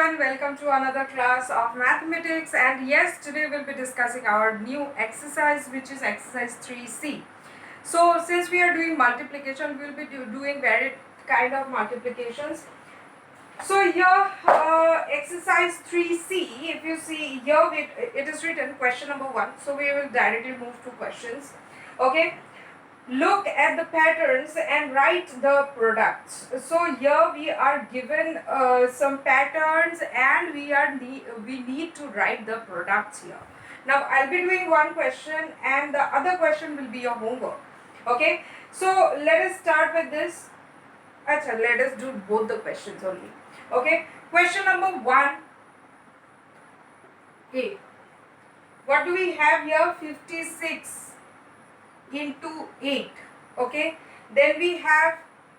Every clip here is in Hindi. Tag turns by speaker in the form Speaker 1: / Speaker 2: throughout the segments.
Speaker 1: everyone, welcome to another class of mathematics, and yes, today we'll be discussing our new exercise, which is exercise 3C. So since we are doing multiplication, we'll be doing varied kind of multiplications. So here exercise 3C, if you see here it is written question number 1, so we will directly move to questions. Okay, look at the patterns and write the products. So here we are given some patterns and we need to write the products here. Now I'll be doing one question and the other question will be your homework. Okay, so let us start with this. Achha, let us do both the questions only. Okay, question number 1. Okay, what do we have here? 56 into 8. Okay, then we have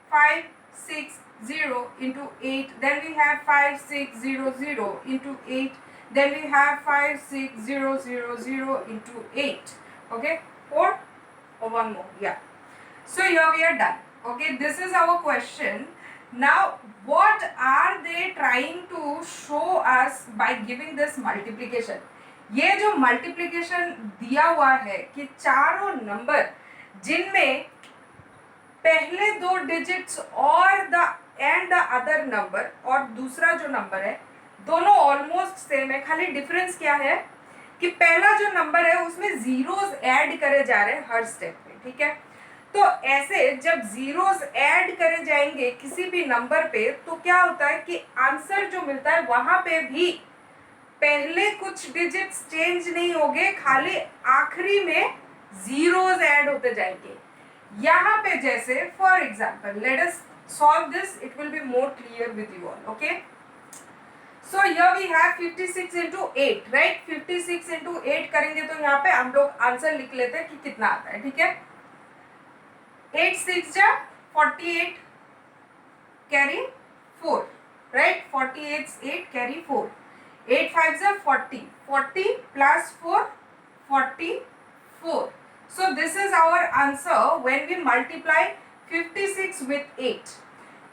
Speaker 1: 560 into 8, then we have 5600 into 8, then we have 56000 into 8. Okay, 4 or one more, yeah. So here we are done. Okay, this is our question. Now what are they trying to show us by giving this multiplication? ये जो मल्टीप्लिकेशन दिया हुआ है कि चारों नंबर जिनमें पहले दो डिजिट्स और the end the other number और दूसरा जो नंबर है दोनों ऑलमोस्ट सेम है, खाली डिफरेंस क्या है कि पहला जो नंबर है उसमें जीरोस ऐड करे जा रहे हैं हर स्टेप में. ठीक है, तो ऐसे जब जीरोस ऐड करे जाएंगे किसी भी नंबर पे तो क्या होता है कि आंसर जो मिलता है वहां पे भी पहले कुछ डिजिट्स चेंज नहीं होंगे, खाली आखिरी में जीरोस ऐड होते जाएंगे. यहाँ पे जैसे for example let us solve this, it will be more clear with you all. Okay, so here we have 56 into 8, right. 56 into 8 करेंगे तो यहाँ पे हम लोग आंसर लिख लेते हैं कि कितना आता है. ठीक है, 8 6 जा 48 कैरी 4, राइट. 48 8 कैरी 4, 8 5 जा 40, 40 plus 4 44. So this is our answer when we multiply 56 with 8.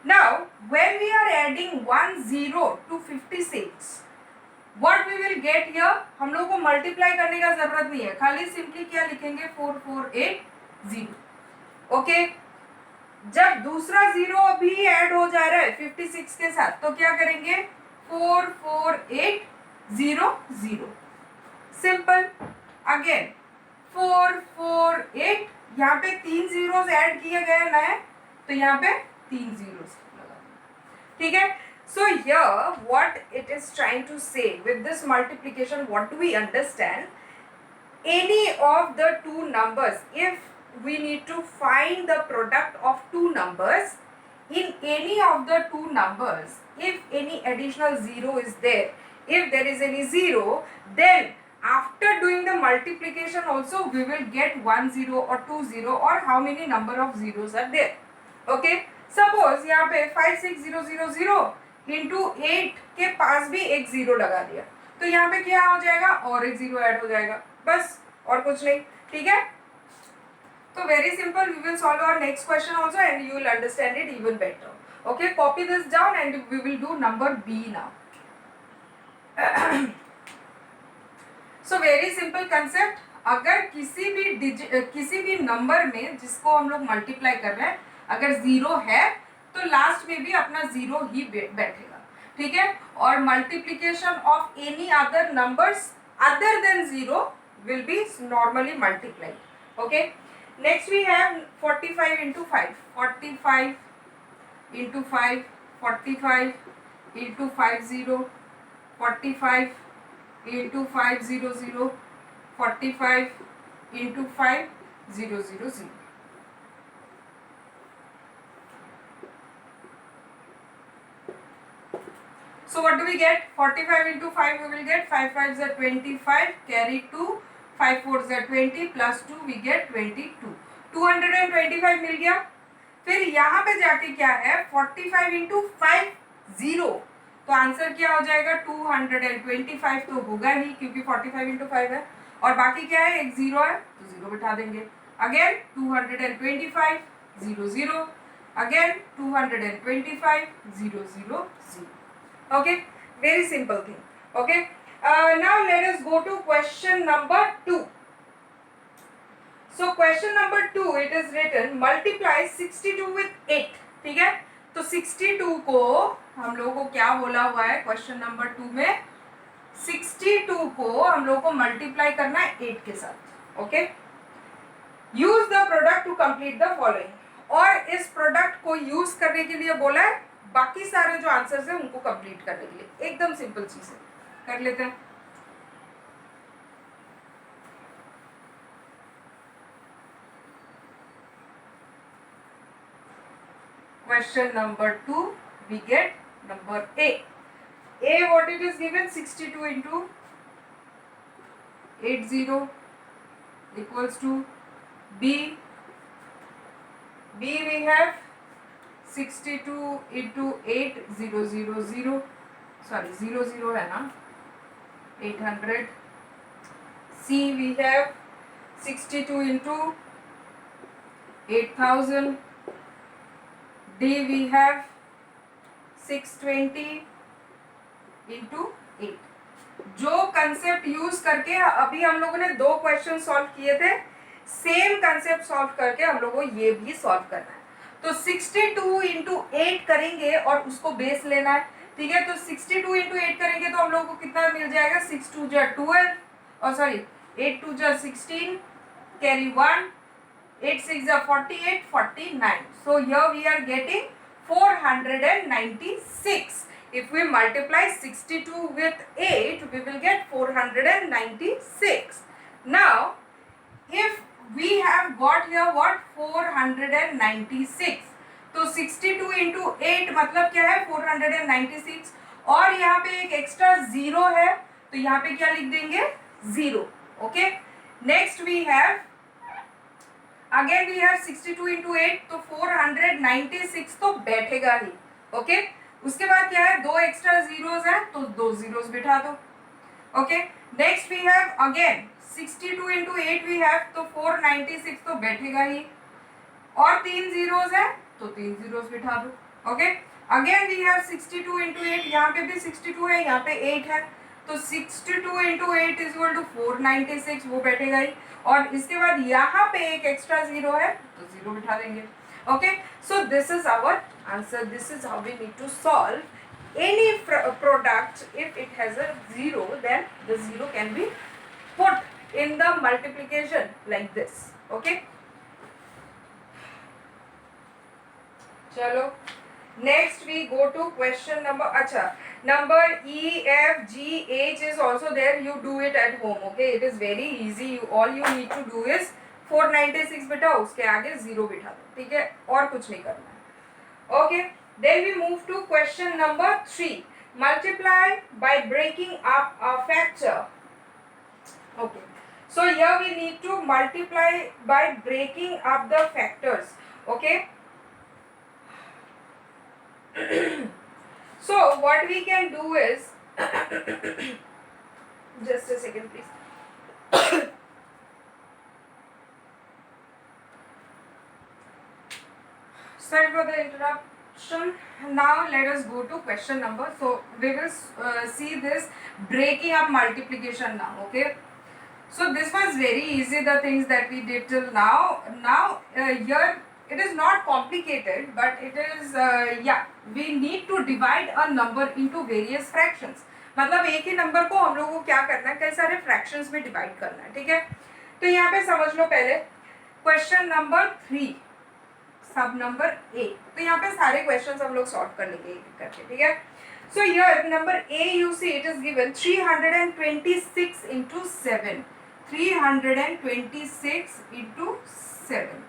Speaker 1: Now when we are adding 1 0 to 56, what we will get here, हम लोग को multiply करने का जरूरत नहीं है, खाली simply क्या लिखेंगे 4480. ओके, जब दूसरा जीरो भी ऐड हो जा रहा है 56 के साथ तो क्या करेंगे 44800. सिंपल. अगेन 448, यहाँ पे 3 जीरोस ऐड किया गया ना है तो यहाँ पे 3 जीरोस लगा. ठीक है, so here what it is trying to say with this multiplication, what do we understand, any of the two numbers, if we need to find the product of two numbers, in any of the two numbers if any additional zero is there, if there is any zero, then after doing the multiplication also we will get 1 0 or 2 0 or how many number of zeros are there. Okay, suppose यहाँ पे 56000 into 8 के पास भी एक जीरो लगा दिया तो यहाँ पे क्या हो जाएगा और एक जीरो ऐड हो जाएगा, बस और कुछ नहीं. ठीक है, so very simple. We will solve our next question also and you will understand it even better. Okay, copy this down and we will do number B now. So very simple concept. अगर किसी भी नंबर में जिसको हम लोग मल्टीप्लाई कर रहे हैं अगर जीरो है तो लास्ट में भी अपना जीरो ही बैठेगा. ठीक है, और multiplication of any other numbers other than zero will be normally multiplied. Okay, next we have 45 into 5, 45 into 5, 45 into 50, 45 into 500, 45 into 5000. So what do we get? 45 into 5 we will get 5 5s are 25, carry 2, 5 4s are 20 plus 2 we get 22. 225 मिल गया. फिर यहाँ पे जाके क्या है 45 into 50, तो आंसर क्या हो जाएगा 225 तो होगा ही क्योंकि 45 into 5 है और बाकी क्या है एक जीरो है तो जीरो बिठा देंगे. Again 225 0 0, again 225 0 0 0. Okay, very simple thing. Okay, now let us go to question number 2. So question number 2, it is written multiply 62 with 8. ठीक है, तो 62 को हम लोगों को क्या बोला हुआ है क्वेश्चन नंबर 2 में, 62 को हम लोग को मल्टीप्लाई करना है 8 के साथ. Okay, use the product to complete the following. और इस प्रोडक्ट को यूज करने के लिए बोला है बाकी सारे जो आंसर्स है उनको कंप्लीट करने के लिए. एकदम सिंपल चीज है, कर लेते हैं. Question number 2, we get number A. A, what it is given, 62 into 80 equals to B. B we have 62 into 8000, sorry 00 है ना, 800. C we have 62 into 8000. D we have 620 into 8. जो कंसेप्ट यूज करके अभी हम लोगों ने 2 क्वेश्चन सॉल्व किए थे, सेम कंसेप्ट सॉल्व करके हम लोगों को ये भी सॉल्व करना है. तो 62 into 8 करेंगे और उसको बेस लेना है. ठीक है, तो 62 into 8 करेंगे तो हम लोगों को कितना मिल जाएगा, 6 2 जा 12 और सॉरी 8 2 जा 16, carry 1, 8 6 are 48, 49. So here we are getting 496. If we multiply 62 with 8, we will get 496. Now, if we have got here what, 496. तो 62 into 8 मतलब क्या है, 496. और यहाँ पे एक एक्स्ट्रा 0 है तो यहाँ पे क्या लिख देंगे, 0. Okay, next we have again we have 62 into 8, तो 496 तो बैठेगा ही. ओके, उसके बाद क्या है, 2 एक्स्ट्रा जीरोस है तो 2 जीरोस बिठा दो. Okay, next we have again 62 into 8 we have, तो 496 तो बैठेगा ही और 3 जीरोस है तो 3 जीरोस बिठा दो. Okay, again we have 62 into 8, यहाँ पे भी 62 है, यहाँ पे 8 है, तो 62 into 8 is equal to 496, वो बैठेगा ही. और इसके बाद यहाँ पे एक एक्स्ट्रा 0 है तो 0 बिठा देंगे. Okay, so this is our answer. This is how we need to solve any product. If it has a 0, then the 0 can be put in the multiplication like this. Okay, चलो next we go to question number, acha, number E F G H is also there. You do it at home. Okay, it is very easy. All you need to do is 496 बिठाओ, उसके आगे 0 बिठा दो. ठीक है, और कुछ नहीं करना है. Okay, then we move to question number 3. Multiply by breaking up a factor. Okay, so here we need to multiply by breaking up the factors. Okay. So what we can do is just a second please. Sorry for the interruption. Now let us go to question number. So we will see this breaking up multiplication now. Okay, so this was very easy, the things that we did till now. Now here it is not complicated, but it is we need to divide a number into various fractions. मतलब एक ही नंबर को हम लोगों को क्या करना है, कई सारे फ्रैक्शंस में डिवाइड करना है. ठीक है, तो यहाँ पे समझ लो पहले क्वेश्चन नंबर 3 सब नंबर ए. तो यहाँ पे सारे क्वेश्चंस हम लोग सॉल्व कर लेंगे एक करके. ठीक है, so here number A you see it is given 326 into 7. 326 into 7.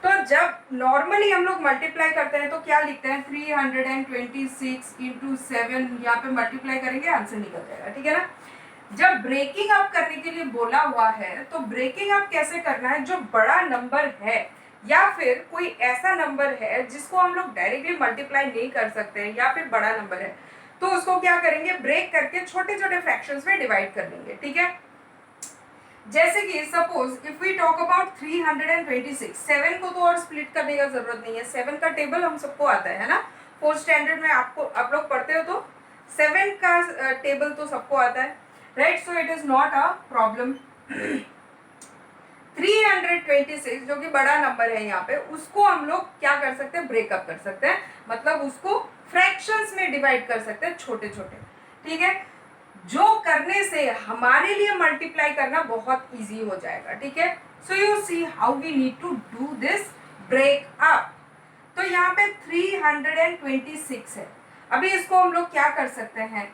Speaker 1: तो जब नॉर्मली हम लोग मल्टीप्लाई करते हैं तो क्या लिखते हैं, 326 into 7. यहाँ पे मल्टीप्लाई करेंगे, आंसर निकल जाएगा. ठीक है ना. जब ब्रेकिंग अप करने के लिए बोला हुआ है तो ब्रेकिंग अप कैसे करना है, जो बड़ा नंबर है या फिर कोई ऐसा नंबर है जिसको हम लोग डायरेक्टली मल्टीप्लाई नहीं कर सकते या फिर बड़ा नंबर है, तो उसको क्या करेंगे, ब्रेक करके छोटे छोटे फ्रैक्शंस में डिवाइड कर लेंगे. ठीक है, जैसे कि suppose if we talk about 326, 7 को तो और स्प्लिट करने का जरूरत नहीं है. 7 का टेबल हम सबको आता है ना, 4th स्टैंडर्ड में आपको आप लोग पढ़ते हो तो 7 का टेबल तो सबको आता है, right, so it is not a problem. 326 जो कि बड़ा नंबर है यहाँ पे, उसको हम लोग क्या कर सकते हैं, ब्रेकअप कर सकते हैं, मतलब उसको फ्रैक्शंस में डिवाइड कर सकते हैं, छोटे छोटे, ठीक है, जो करने से हमारे लिए मल्टीप्लाई करना बहुत इजी हो जाएगा, ठीक है। So you see how we need to do this breakup. तो यहाँ पे 326 है, अभी इसको हम लोग क्या कर सकते हैं,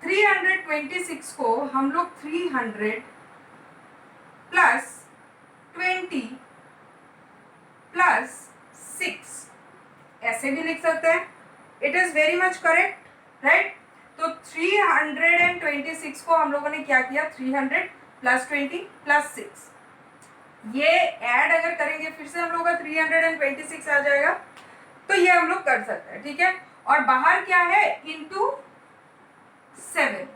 Speaker 1: 326 को हम लोग 300 प्लस 20 प्लस 6 ऐसे भी लिख सकते हैं, it is very much correct, right. तो 326 को हम लोगों ने क्या किया, 300 प्लस 20 प्लस 6, ये ऐड अगर करेंगे फिर से हम लोग का 326 आ जाएगा, तो ये हम लोग कर सकते हैं, ठीक है। और बाहर क्या है, इंटू 7।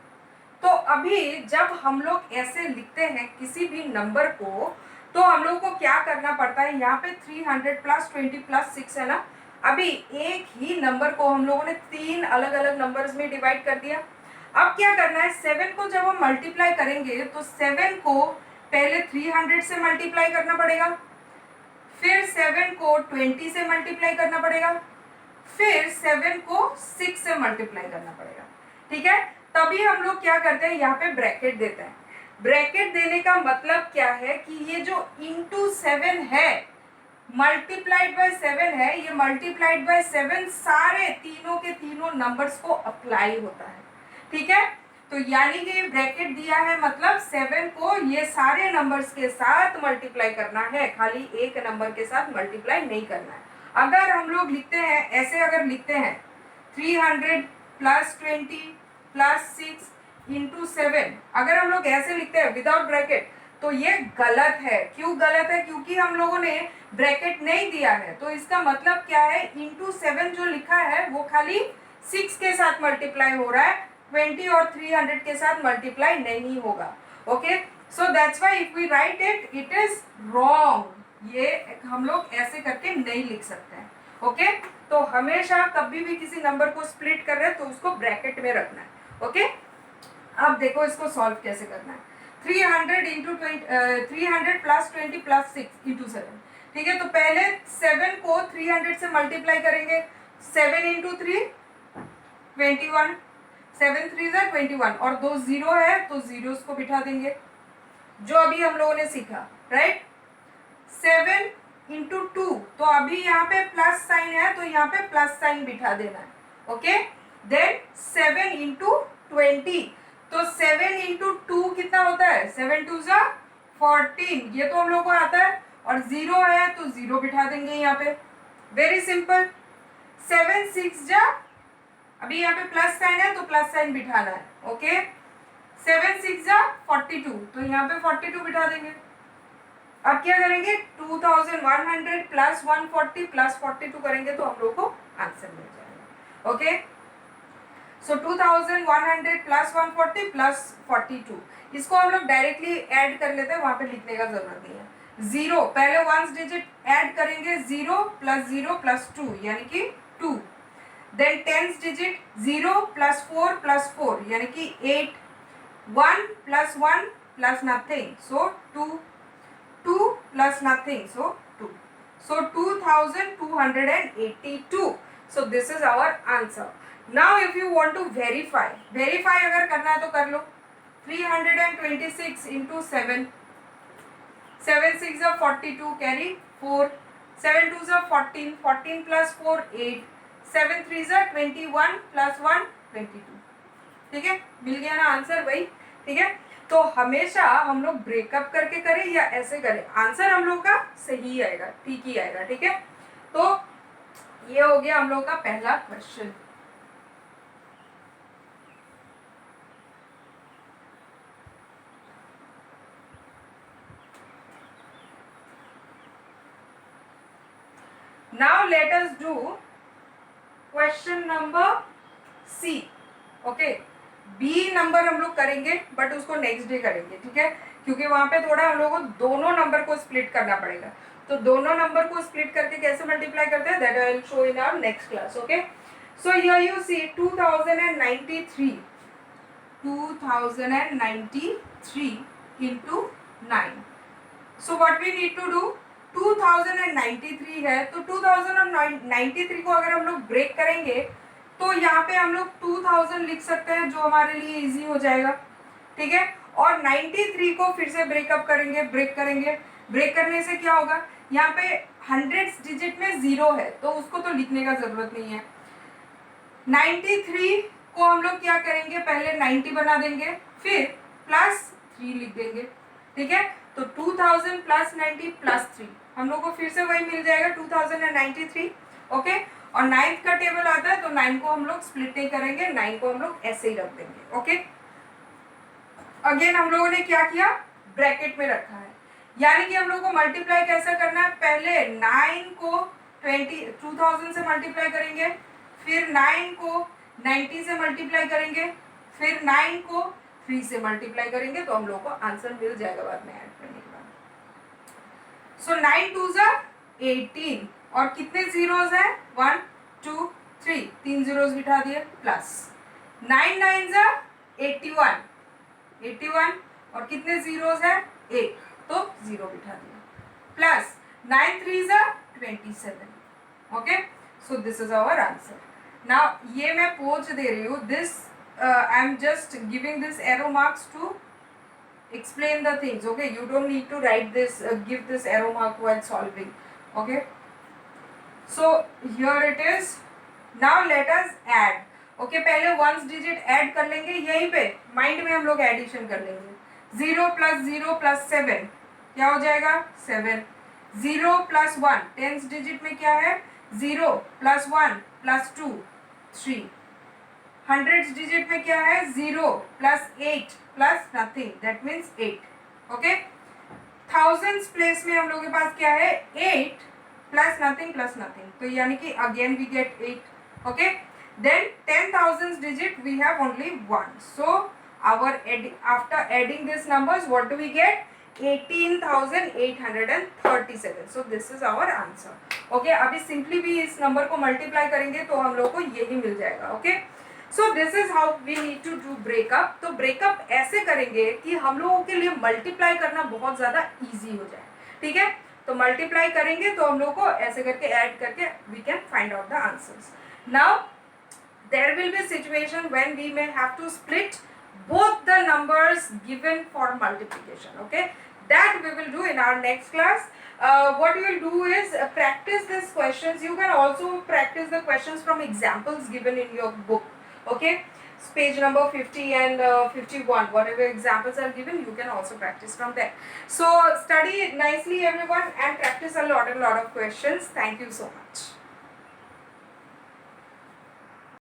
Speaker 1: तो अभी जब हम लोग ऐसे लिखते हैं किसी भी नंबर को, तो हम लोग को क्या करना पड़ता है, यहाँ पे 300 प्लस 20 प्लस 6 है ना, अभी एक ही नंबर को हम लोगों ने 3 अलग अलग नंबर्स में डिवाइड कर दिया। अब क्या करना है, 7 को जब हम मल्टीप्लाई करेंगे तो 7 को पहले 300 से मल्टीप्लाई करना पड़ेगा, फिर 7 को 20 से मल्टीप्लाई करना पड़ेगा, फिर 7 को 6 से मल्टीप्लाई करना पड़ेगा, ठीक है। तभी हम लोग क्या करते हैं, यहाँ पे ब्रैकेट देते हैं। ब्रैकेट देने का मतलब क्या है कि ये जो इंटू 7 है, मल्टीप्लाइड बाय 7 है, ये मल्टीप्लाइड बाय 7 सारे तीनों के तीनों नंबर्स को अप्लाई होता है, ठीक है। तो यानी कि ब्रैकेट दिया है मतलब 7 को ये सारे नंबर्स के साथ मल्टीप्लाई करना है, खाली एक नंबर के साथ मल्टीप्लाई नहीं करना है। अगर हम लोग लिखते हैं ऐसे, अगर लिखते हैं 300 प्लस 20 प्लस 6 इंटू 7, अगर हम लोग ऐसे लिखते हैं विदाउट ब्रैकेट, तो ये गलत है। क्यों गलत है, क्योंकि हम लोगों ने ब्रैकेट नहीं दिया है। तो इसका मतलब क्या है, इंटू 7 जो लिखा है वो खाली 6 के साथ मल्टीप्लाई हो रहा है, 20 और 300 के साथ मल्टीप्लाई नहीं होगा, okay. So that's why if we write it, it is wrong, ये हम लोग ऐसे करके नहीं लिख सकते हैं, ओके। तो हमेशा कभी भी किसी नंबर को स्प्लिट कर रहे हैं तो उसको ब्रैकेट में रखना है, ओके। अब देखो इसको सॉल्व कैसे करना है, 300 इंटू 300 प्लस 20 प्लस 6 इंटू 7, ठीक है। तो पहले 7 को 300 से मल्टीप्लाई करेंगे, 7 इंटू 3 21, 7 3 ज़ा 21, और 2 जीरो है तो जीरोस को बिठा देंगे, जो अभी हम लोगों ने सीखा, राइट। 7 इंटू 2, तो अभी यहाँ पे प्लस साइन है तो यहाँ पे प्लस साइन बिठा देना है, ओके। देन 7 इंटू 20, तो 7 इंटू 2 कितना होता है, 7 2 ज़ा 14, ये तो हम लोग को आता है, और जीरो है तो जीरो बिठा देंगे यहाँ पे, वेरी सिंपल। 7 6 ज़ा, अभी यहाँ पे प्लस साइन है तो प्लस साइन बिठाना है, ओके। 7 6 ज़ा 42, तो यहाँ पे 42 बिठा देंगे। अब क्या करेंगे, 2100 प्लस 140 प्लस 42 करेंगे तो हम लोग को आंसर मिल जाएगा, ओके। सो 2100 प्लस 140 प्लस 42, इसको हम लोग डायरेक्टली ऐड कर लेते हैं, वहां पे लिखने का जरूरत नहीं है। जीरो पहले वंस डिजिट ऐड करेंगे, 0 प्लस 2 यानी कि 2, देन टेंस डिजिट 0 प्लस 4 यानी कि 8, 1 plus 1 plus nothing so 2, 2 plus nothing so 2, so 2282, so this is our answer. Now if you want to verify अगर करना है तो कर लो, 326 into 7, 7 6 are 42, carry 4, 7 2 are 14, 14 plus 4 8, 7 3 are 21 plus 1 22, ठीक है, मिल गया ना आंसर भाई, ठीक है। तो हमेशा हम लोग ब्रेकअप करके करें या ऐसे करें, आंसर हम लोग का सही आएगा, ठीक ही आएगा, ठीक है। तो ये हो गया हम लोग का पहला question. Now let us do question number C, okay. B number हम लोग करेंगे बट उसको नेक्स्ट डे करेंगे, ठीक है, क्योंकि वहां पे थोड़ा हम लोग को दोनों नंबर को स्प्लिट करना पड़ेगा। तो दोनों नंबर को स्प्लिट करके कैसे मल्टीप्लाई करते हैं, that I will show in our next class, okay. So here you see 2093 into 9. So what we need to do, 2093 है तो 2093 को अगर हम लोग ब्रेक करेंगे तो यहाँ पे हम लोग 2000 लिख सकते हैं, जो हमारे लिए इजी हो जाएगा, ठीक है। और 93 को फिर से ब्रेक करेंगे। ब्रेक करने से क्या होगा, यहाँ पे 100 डिजिट में 0 है तो उसको तो लिखने का जरूरत नहीं है। 93 को हम लोग क्या करेंगे, पहले 90 बना देंगे, फिर प्लस 3 लिख देंगे, ठीक है। तो 2000 प्लस 90 प्लस 3, हम लोग को फिर से वही मिल जाएगा 2093, ओके। और 9 का टेबल आता है तो 9 को हम लोग स्प्लिट नहीं करेंगे, 9 को हम लोग ऐसे ही रख देंगे, ओके। अगेन हम लोगों ने क्या किया, ब्रैकेट में रखा है, यानी कि हम लोग को मल्टीप्लाई कैसा करना है, पहले 9 को 2000 से मल्टीप्लाई करेंगे, फिर 9 को 90 से मल्टीप्लाई करेंगे, फिर 9 को 3 से मल्टीप्लाई करेंगे, तो हम लोग को आंसर मिल जाएगा बाद में ऐड करने के बाद। सो 9 2 ज़ा 18 और कितने जीरोस है, 1 2 3, 3 जीरोस बिठा दिए, प्लस 9 9 ज़ा 81 और कितने जीरोस है, 1, तो 0 बिठा दिया, प्लस 9 3 ज़ा 27, okay. So this is our answer. Now ये मैं पोच दे रही हूँ, this I am just giving this arrow marks to explain the things, okay, you don't need to write this, give this arrow mark while solving, okay. So here it is. Now let us add, okay, पहले ones digit add कर लेंगे, यहीं पे माइंड में हम लोग एडिशन कर लेंगे। 0 प्लस 7 क्या हो जाएगा, 7। 0 प्लस 1 टेंस डिजिट में क्या है, 0 प्लस 1 प्लस 2 3। हंड्रेड्स डिजिट में क्या है, 0 plus 8 plus nothing, that means 8, okay. Thousands place में हम लोग के पास क्या है, 8 प्लस नथिंग, तो यानी कि again we get 8, okay. Then 10,000 digit we have only 1, so our after adding these numbers what do we get, 18,837, so this is our answer, okay। अभी सिंपली भी इस नंबर को मल्टीप्लाई करेंगे तो हम लोग को यही मिल जाएगा, okay. So this is how we need to do breakup. तो ब्रेकअप ऐसे करेंगे कि हम लोगों के लिए मल्टीप्लाई करना बहुत ज़्यादा इजी हो जाए, ठीक है। तो मल्टीप्लाई करेंगे तो हम लोग को ऐसे करके ऐड करके we can find out the answers. Now there will be situation when we may have to split both the numbers given for multiplication, okay, that we will do in our next class. What you will do is practice these questions. You can also practice the questions from examples given in your book, okay, page number 50 and 51, whatever examples are given you can also practice from there. So study nicely everyone and practice a lot of questions. Thank you so much.